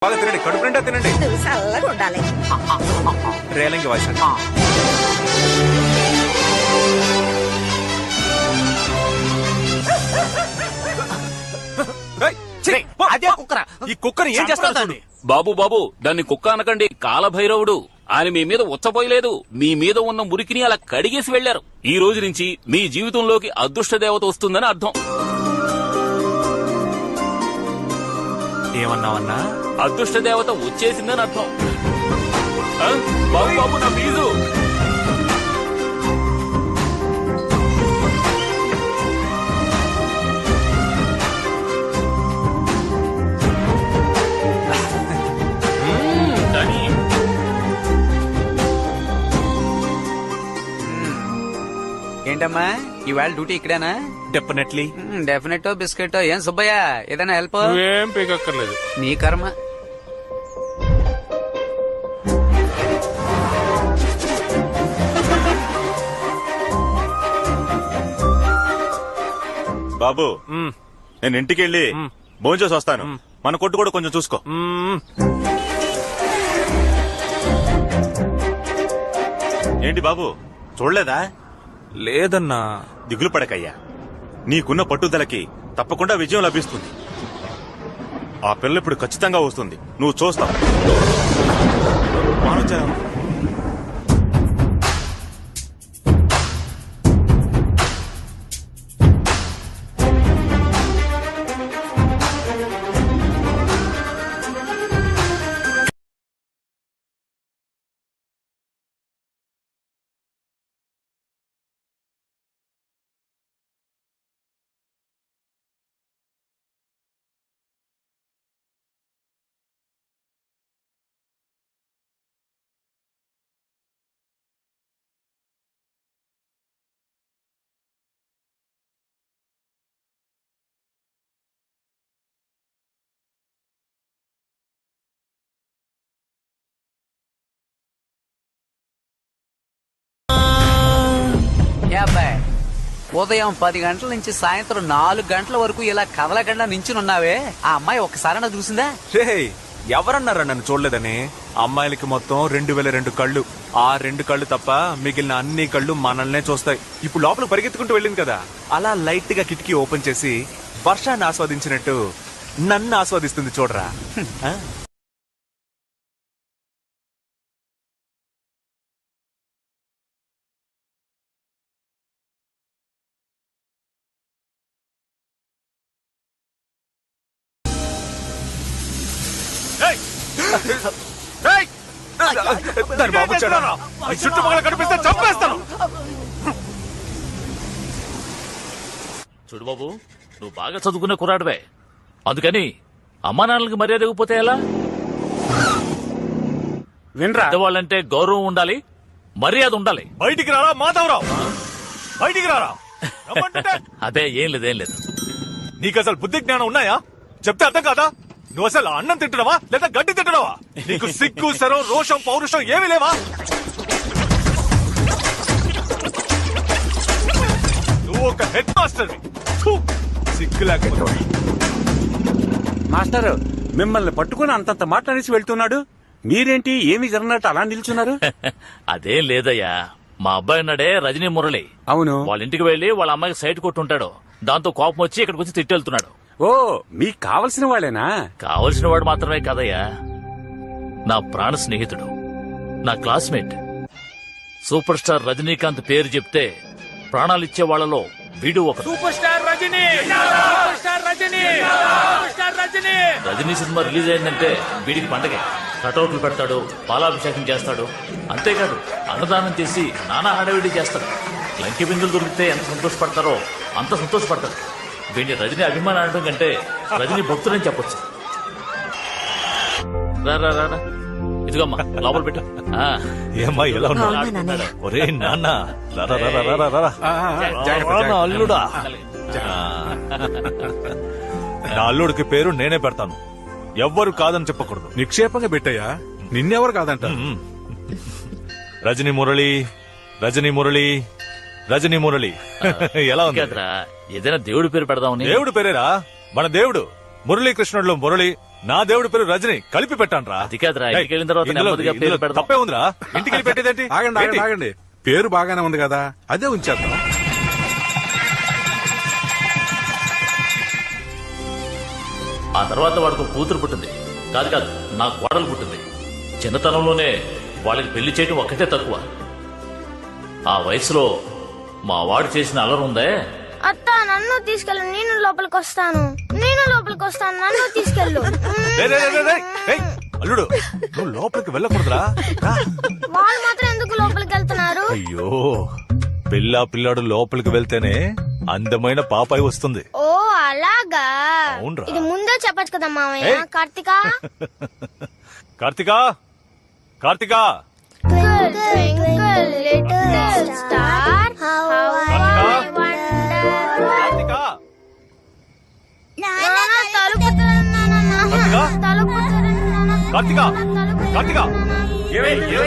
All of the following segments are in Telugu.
బాగా తినండి, కడుపు నిండా తినండి. చల్లగా ఉండాలి. రేలంగి వాయిస్ అండి. అదే కుక్కరా? ఈ కుక్కని ఏం చేస్తాడు? బాబు బాబు దాన్ని కుక్క అనకండి, కాలభైరవుడు. ఆయన మీ మీద ఉచ్చపోయలేదు, మీ మీద ఉన్న మురికిని అలా కడిగేసి వెళ్లారు. ఈ రోజు నుంచి మీ జీవితంలోకి అదృష్ట దేవత వస్తుందని అర్థం. ఏమన్నావన్నా? అదృష్ట దేవత వచ్చేసిందని అర్థం. బాబు బాబు నా ఫీజు. ఏంటమ్మా ఇవాళ డ్యూటీ ఇక్కడేనా? డెఫినెట్లీ. Definite biscuit. ఏం సుబ్బయ్య ఏదైనా హెల్ప్? ఏం పీకక్కర్లేదు. నీ కర్మ. బాబు నేను ఇంటికి వెళ్ళి భోంచేసి వస్తాను. మన కొట్టు కూడా కొంచెం చూసుకో. ఏంటి బాబు చూడలేదా? లేదన్నా. దిగులు పడకయ్యా, నీకున్న పట్టుదలకి తప్పకుండా విజయం లభిస్తుంది. ఆ పిల్ల ఇప్పుడు ఖచ్చితంగా వస్తుంది, నువ్వు చూస్తావు. మానవచరం. ఉదయం 10 గంటల నుంచి సాయంత్రం 4 గంటల వరకు ఇలా కదలకుండా నించునున్నావే, ఆ అమ్మాయి ఒక్కసారైనా చూసిందా? రే, ఎవరన్నారా నన్ను చూడలేదని? అమ్మాయిలకి మొత్తం 2002 కళ్ళు. ఆ 2 కళ్ళు తప్ప మిగిలిన అన్ని కళ్ళు మనల్నే చూస్తాయి. ఇప్పుడు లోపల పరిగెత్తుకుంటూ వెళ్ళింది కదా, అలా లైట్ గా కిటికీ ఓపెన్ చేసి వర్షాన్ని ఆస్వాదించినట్టు నన్ను ఆస్వాదిస్తుంది చూడరా. దాని బాబు చుట్టుపక్కల కనిపిస్తే చంపేస్తాను. చూడు బాబు, నువ్వు బాగా చదువుకునే కుర్రాడువే, అందుకని అమ్మా నాన్నలకి మర్యాద ఇవ్వకపోతే ఎలా? వినరా, పెద్దవాళ్ళంటే గౌరవం ఉండాలి, మర్యాద ఉండాలి. బయటికి రారా మాధవరావు, బయటికి రారా. అదే ఏం లేదు. నీకు అసలు బుద్ధి జ్ఞానం ఉన్నాయా? చెప్తే అర్థం కాదా? నువ్వు అసలు అన్నం తింటున్నావా లేదా గడ్డి తింటున్నావా? నీకు సిగ్గు శరం రోషం పౌరుషం ఏమీ లేవా? నువ్వు ఒక హెడ్ మాస్టర్, సిగ్గు లేకపోతే. మాస్టర్ మిమ్మల్ని పట్టుకుని అంతంత మాట్లాడేసి వెళ్తున్నాడు, మీరేంటి ఏమి జరగనట్టు అలా నిల్చున్నారు? అదేం లేదయ్యా, మా అబ్బాయి ఉన్నాడే రజనీ మురళి, అవును. వాళ్ళ ఇంటికి వెళ్లి వాళ్ళ అమ్మాయికి సైట్ కొట్టుంటాడు. దాంతో కోపం వచ్చి ఇక్కడికి వచ్చి తిట్టెళ్తున్నాడు. ఓ, మీకు కావలసిన వాళ్ళేనా? కావలసిన వాడు మాత్రమే కాదయ్యా, నా ప్రాణ స్నేహితుడు, నా క్లాస్మేట్. సూపర్ స్టార్ రజనీకాంత్ పేరు చెప్తే ప్రాణాలిచ్చే వాళ్లలో వీడు ఒక super star Rajini. Rajini cinema release అయిందంటే వీడికి పండగే. కటౌట్లు పెడతాడు, పాలాభిషేకం చేస్తాడు. అంతేకాదు అన్నదానం చేసి నానా హడావిడి చేస్తాడు. లంకి బిందులు దొరికితే ఎంత సంతోషపడతారో అంత సంతోషపడతాడు. వీడిని రజనీ అభిమానం అనడం కంటే రజనీ భక్తులని చెప్పొచ్చు. రా ఇదిగమ్మా లోపల పెట్టు. ఏమ్మా ఎలా ఉన్నాడు? ఒరే నాన్న, అల్లుడా. నా అల్లుడికి పేరు నేనే పెడతాను, ఎవ్వరు కాదని చెప్పకూడదు. నిక్షేపంగా పెట్టయ్యా, నిన్నెవరు కాదంట. రజనీ మురళి, రజనీ మురళి, రజనీ మురళి. ఎలా ఉంది? ఏదైనా దేవుడి పేరు పెడదామని. దేవుడి పేరేరా, మన దేవుడు మురళీకృష్ణుడిలో మురళి, నా దేవుడి పేరు రజని కలిపి పెట్టాను రా. అది కాదురా, ఇంటికి వెళ్ళిన తర్వాత నెమ్మదిగా పేరు పెడదాం. తప్పే ఉందిరా, ఇంటికి వెళ్ళి పెట్టేదేంటి? ఆగండి ఏంటి? ఆగండి పేరు బాగానే ఉంది కదా, అదే ఉంచేద్దాం. ఆ తర్వాత వాడికి ఒక కూతురు పుట్టింది. కాదు నాకు కోడలు పుట్టింది. చిన్నతనంలోనే వాళ్ళకి పెళ్లి చేయడం ఒక్కటే తక్కువ. ఆ వయసులో మా వాడు చేసిన అల్లరి ఉందే. అత్త నన్ను తీసుకెళ్ళు, నేను లోపలికి వస్తాను, నన్ను తీసుకెళ్ళు. రేయ్, రేయ్, రేయ్, రేయ్, రేయ్, అల్లుడు నువ్వు లోపలికి వెళ్ళకూడదురా. రా. వాళ్ళు మాత్రం ఎందుకు లోపలికి వెళ్తున్నారు? అయ్యో, పిల్లాడు లోపలికి వెళ్తేనే అందమైన పాపాయి వస్తుంది. ఓ అలాగా, అవునురా. ఇది ముందే చెప్పచ్చు కదా మామయ్య. ఏయ్. కార్తిక కార్తికా, కార్తికా, కార్తికా, కార్తికా, కార్తికా. ఏమైంది? ఆ?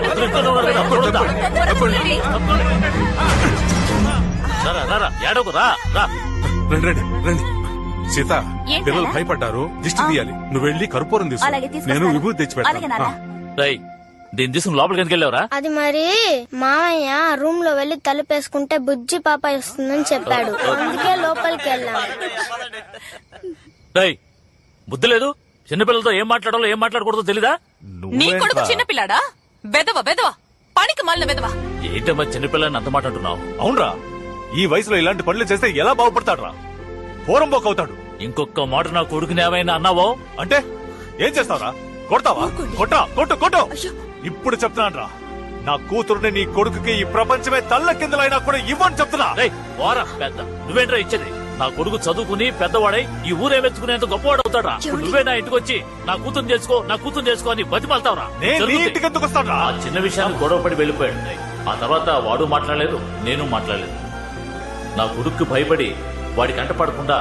అందరూ ఇంట్లో ఉన్నారు కదా, అప్పుడు వద్దా? రారా, ఏడవకు, రా. రండి రండి రండి. సీత, పిల్లలు భయపడ్డారు, దిష్టి తీయాలి. నువ్వు వెళ్ళి కర్పూరం తీసుకో, నేను విభూతి తెచ్చి పెడతాను. రేయ్, దీన్ని తీసుకుని లోపలికి ఎందుకు వెళ్ళావురా? అది మరి మామయ్య రూమ్ లో వెళ్లి తలుపేసుకుంటే బుజ్జి పాప వస్తుందని చెప్పాడు, అందుకే లోపలికి వెళ్ళాం. రేయ్, బుద్ధి లేదు? చిన్నపిల్లలతో ఏం మాట్లాడాలో ఏం మాట్లాడకూడదో తెలీదా? నీ కొడుకు చిన్నపిల్లాడా? బెదవ పనికి మళ్ళీ బెదవ. ఏంటమ్మా చిన్నపిల్లని అంత మాట అంటున్నావు? అవునరా, ఈ వయసులో ఇలాంటి పనులు చేస్తే ఎలా బాగుపడతాడు రా? పోరంబోక్ అవుతాడు. ఇంకొక మాట నా కొడుకుని ఏమైనా అన్నావో అంటే ఏం చేస్తావురా? కొడతావా? కొట్టు. ఇప్పుడు చెప్తున్నాను రా, నా కూతురుని నీ కొడుకుకి ఈ ప్రపంచమే తల్ల కిందలైనా కూడా ఇవ్వని చెప్తున్నా. రేయ్, పోరా పెద్ద, నువ్వేంట్రా ఇచ్చేది? నా కొడుకు చదువుకుని పెద్దవాడై ఈ ఊరే మెచ్చుకునేంత గొప్పవాడు అవుతాడా? నువ్వే నా ఇంటికి వచ్చి నా కూతురు చేసుకో అని బతిమాలతావురా? నేను నీ ఇంటికి ఎందుకు వస్తాను రా? ఆ చిన్న విషయాన్ని గొడవపడి వెళ్ళిపోయాడు. ఆ తర్వాత వాడు మాట్లాడలేదు, నేను మాట్లాడలేదు. నా కొడుక్కి భయపడి వాడి కంట పడకుండా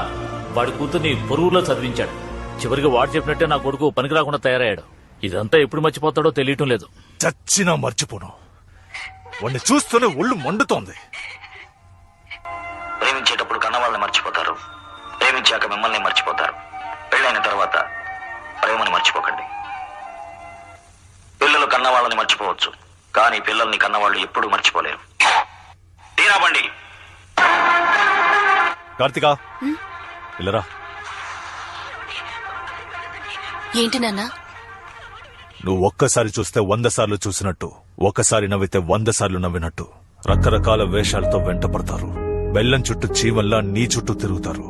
వాడి కూతుర్ని పొరుగులో చదివించాడు. చివరికి వాడు చెప్పినట్టే నా కొడుకు పనికి రాకుండా తయారయ్యాడు. ఇదంతా ఎప్పుడు మర్చిపోతాడో తెలియటం లేదు. చచ్చినా మర్చిపోను. వాడిని చూస్తూనే ఒళ్ళు మండుతోంది. ప్రేమించేటప్పుడు కన్నవాళ్ళని మర్చిపోతారు, ప్రేమించాక మిమ్మల్ని మర్చిపోతారు. పెళ్ళైన తర్వాత ప్రేమని మర్చిపోకండి. పిల్లలు కన్నవాళ్ళని మర్చిపోవచ్చు, కానీ పిల్లల్ని కన్నవాళ్ళు ఎప్పుడూ మర్చిపోలేరు. తీరాబండి. కార్తికా, ఇల్లరా. ఏంటి నాన్న? నువ్వు ఒక్కసారి చూస్తే 100 సార్లు చూసినట్టు, ఒక్కసారి నవ్వితే 100 సార్లు నవ్వినట్టు రకరకాల వేషాలతో వెంటపడతారు. బెల్లం చుట్టూ చీమల్లా నీ చుట్టూ తిరుగుతారు.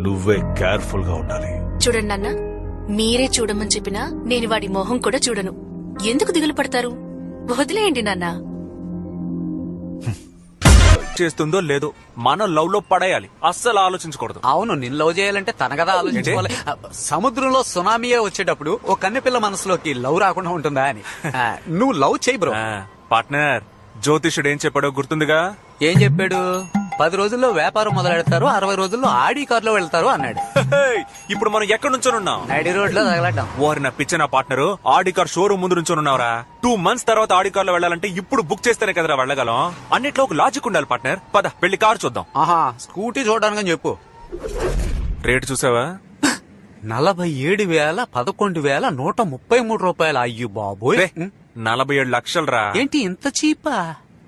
నువ్వే కేర్ఫుల్ గా ఉండాలి. చూడండి నాన్న, మీరే చూడమని చెప్పినా నేను వాడి మొహం కూడా చూడను. ఎందుకు దిగులు పడతారు? వదిలేయండి నాన్న. చేస్తుందో లేదో మనం లవ్ లో పడేయాలి, అస్సలు ఆలోచించకూడదు. అవును, నిన్ను లవ్ చేయాలంటే తన కదా ఆలోచించుకోవాలి. సముద్రంలో సునామీయే వచ్చేటప్పుడు ఓ కన్నెపిల్ల మనసులోకి లవ్ రాకుండా ఉంటుందా అని. నువ్వు లవ్ చేయి బ్రో. పార్ట్నర్, జ్యోతిషుడు ఏం చెప్పాడో గుర్తుందిగా? ఏం చెప్పాడు? 10 రోజుల్లో వ్యాపారం మొదలెడతారు, 60 రోజుల్లో ఆడి కారులో వెళ్తారు అన్నాడు. ఇప్పుడు మనం ఎక్కడ నుంచోనున్నాం? నడి రోడ్ లో తగలడ్డాం. ఓరి నా పిచ్చిన పార్ట్నర్, ఆడి కార్ షోరూమ్ ముందు నుంచోనున్నావురా. 2 మంత్స్ తర్వాత ఆడి కార్ లో వెళ్ళాలంటే ఇప్పుడు బుక్ చేస్తేనే కదరా వెళ్ళగలం. అన్నిట్లో ఒక లాజిక్ ఉండాలి పార్ట్నర్. పద వెళ్ళి కార్ చూద్దాం. ఆహా, స్కూటీ చూడడానికి చెప్పు. రేటు చూసావా? 47,11,133 రూపాయలు. అయ్యో బాబోయ్, 47 లక్షలు రా. ఏంటి ఇంత చీపా?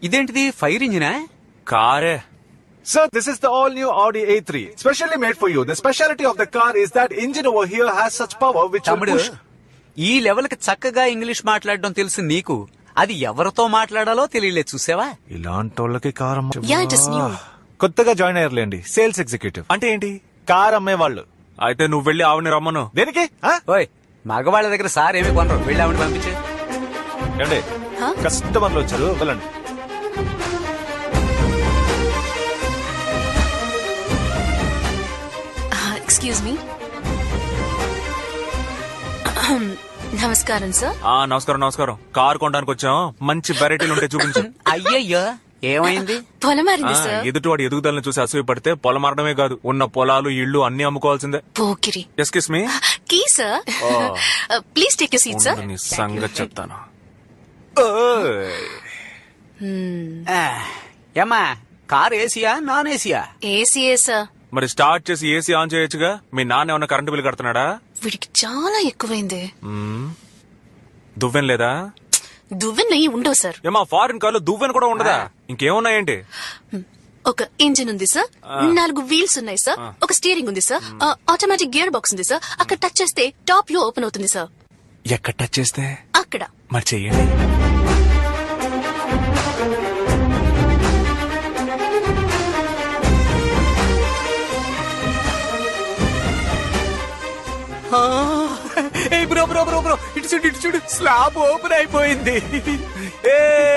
ఇదేంటిది, ఫైర్ ఇంజినా? కారే. Sir, this is the all-new Audi A3, specially made for you. The speciality of the car is that engine over here has such power which will తమ్ముడు, push. ఈ లెవెల్ కి చక్కగా ఇంగ్లీష్ మాట్లాడడం తెలుసు నీకు, అది ఎవరితో మాట్లాడాలో తెలియలేదు. చూసావా? ఇలాంటి వాళ్ళకి car Yeah, it is new. కొత్తగా జాయిన్ అయ్యారులేండి, సేల్స్ ఎగ్జిక్యూటివ్. అంటే ఏంటి? కార్ అమ్మేవాళ్ళు. అయితే నువ్వు వెళ్ళి ఆవిని రమ్మను. దేనికి? ఓయ్, మగవాళ్ళ దగ్గర సార్ ఏమి కొనరు, వెళ్ళి ఆవిడ పంపించే. ఏమండి, Huh? కస్టమర్లు వచ్చారు, వెళ్ళండి. Excuse me. నమస్కారం సార్. నమస్కారం. కార్ కొనడానికి వచ్చాం, మంచి వెరైటీలు ఉంటే చూపించు. అయ్యయ్యో, ఏమైంది? పొలమారింది సార్. ఎదుటివాడి ఎదుగుదలను చూసి అసూయ పడితే పొలం మారడమే కాదు, ఉన్న పొలాలు ఇళ్లు అన్ని అమ్ముకోవాల్సిందే. పోకిరి. Excuse me. Key sir. Please take you seat sir. నీ సంగతి చెప్తాను. ఏమ్మా, కార్ ఏసీయా నాన్ ఏసీయా? ఏసీఏ సార్. మరి స్టార్ట్ చేసి ఏసీ ఆన్ చేయొచ్చుగా. మీ నాన్న ఏమన్నా కరెంటు బిల్ కడుతున్నాడా? వీడికి చాలా ఎక్కువైంది. దువ్వెన లేదా? దువ్వెన నెయ్యి ఉండవు సార్. ఏమా ఫారిన్ కార్లో దువ్వెన కూడా ఉండదా? ఇంకేమున్నాయేంటి? ఒక ఇంజిన్ ఉంది సార్, 4 వీల్స్ ఉన్నాయి సార్, ఒక స్టీరింగ్ ఉంది సార్, ఆటోమేటిక్ గేర్ బాక్స్ ఉంది సార్. అక్కడ టచ్ చేస్తే టాప్ వ్యూ ఓపెన్ అవుతుంది సార్. ఎక్కడ టచ్ చేస్తే? అక్కడ. మరి చెయ్యండి. బ్రో బ్రో బ్రో బ్రో ఇటు చూడు స్లాబ్ ఓపెన్ అయిపోయింది.